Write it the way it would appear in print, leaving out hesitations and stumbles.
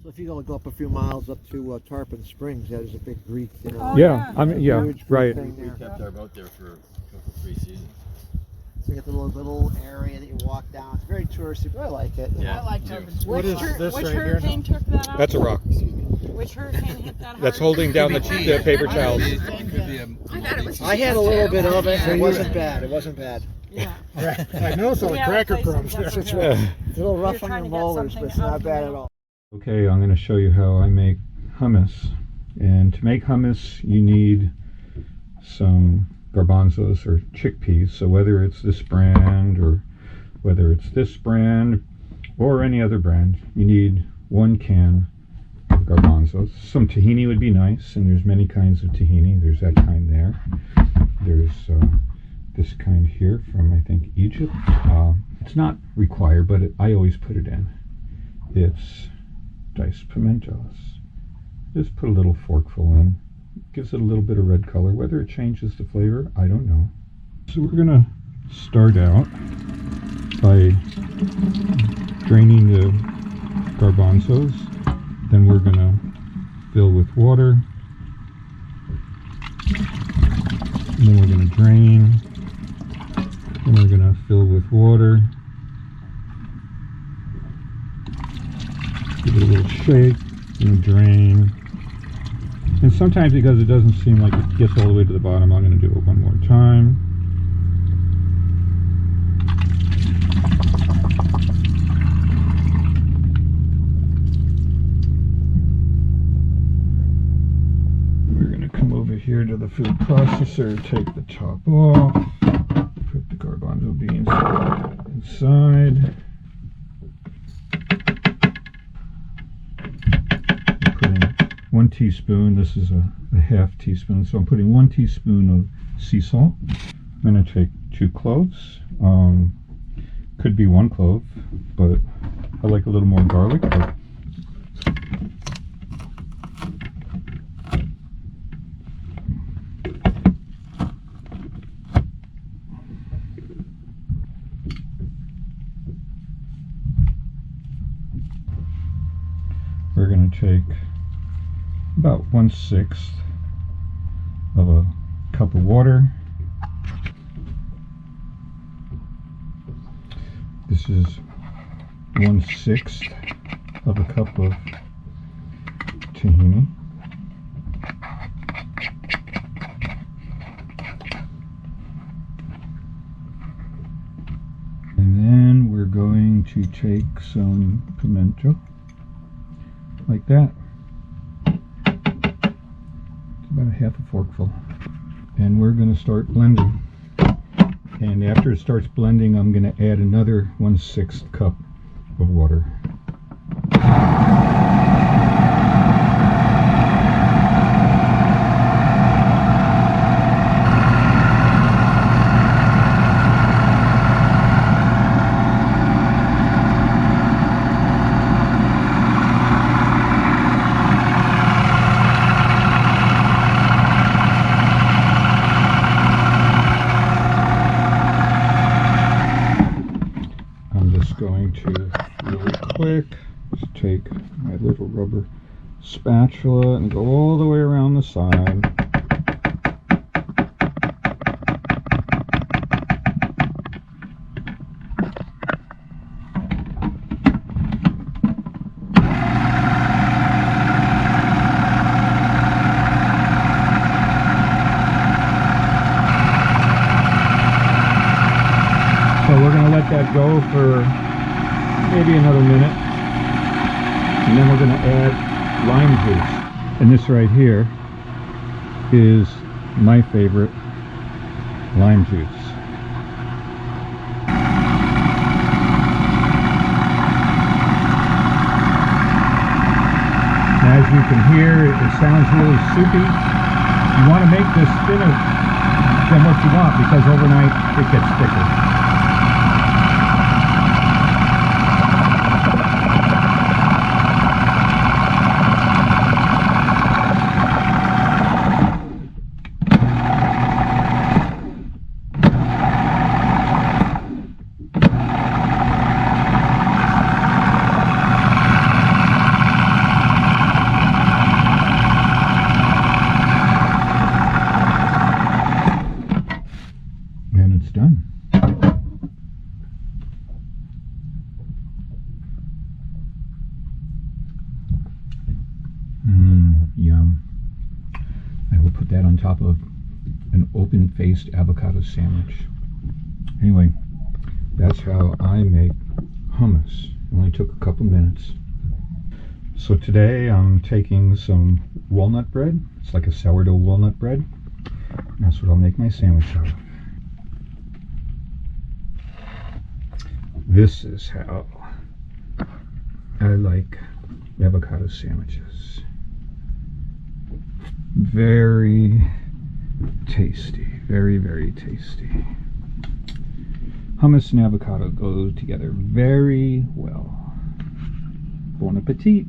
So if you go up a few miles up to Tarpon Springs, there's a big Greek, you know. Oh, yeah. I mean, yeah, huge Greek right. thing We there. kept our boat there for 3 seasons. So you get the little area that you walk down. It's very touristy, but I like it. You know. Yeah, I like me too. Tarpon. What is this Which right here? hurricane took that out? That's a rock. Which hurricane hit that hard? That's holding down the paper towels. It could be a I thought it was I had a little bit of it. So It you- wasn't bad. It wasn't bad. Yeah. I noticed all the We have a cracker place in crumbs there. Denver. That's right. It's a little You're rough on trying your to get molars, but something it's out not of the bad at middle. all. Okay, I'm going to show you how I make hummus. And to make hummus, you need some garbanzos or chickpeas. So whether it's this brand or whether it's this brand or any other brand, you need 1 can of garbanzos. Some tahini would be nice, and there's many kinds of tahini. There's that kind there. There's this kind here from, I think, Egypt. It's not required, but I always put it in. It's diced pimentos. Just put a little forkful in. Gives it a little bit of red color. Whether it changes the flavor, I don't know. So we're gonna start out by draining the garbanzos. Then we're gonna fill with water. And then we're gonna drain. Then we're gonna fill with water. Give it a little shake. And drain. And sometimes, because it doesn't seem like it gets all the way to the bottom, I'm going to do it one more time. We're going to come over here to the food processor, take the top off, put the garbanzo beans inside. 1 teaspoon, this is a half teaspoon, so I'm putting 1 teaspoon of sea salt. I'm going to take 2 cloves, could be 1 clove, but I like a little more garlic. But we're going to take about 1/6 of a cup of water. This is 1/6 of a cup of tahini. And then we're going to take some pimento, like that. About a half a forkful, and we're going to start blending. And after it starts blending, I'm going to add another 1/6 cup of water. Going to really quick just take my little rubber spatula and go all the way around the side. So we're going to let that go for maybe another minute, and then we're going to add lime juice. And this right here is my favorite lime juice. Now, as you can hear, it sounds really soupy. You want to make this thinner than what you want, because overnight it gets thicker. Yum. I will put that on top of an open-faced avocado sandwich. Anyway, that's how I make hummus. It only took a couple minutes. So today I'm taking some walnut bread. It's like a sourdough walnut bread. And that's what I'll make my sandwich out of. This is how I like avocado sandwiches. Very tasty. Very, very tasty. Hummus and avocado go together very well. Bon appetit!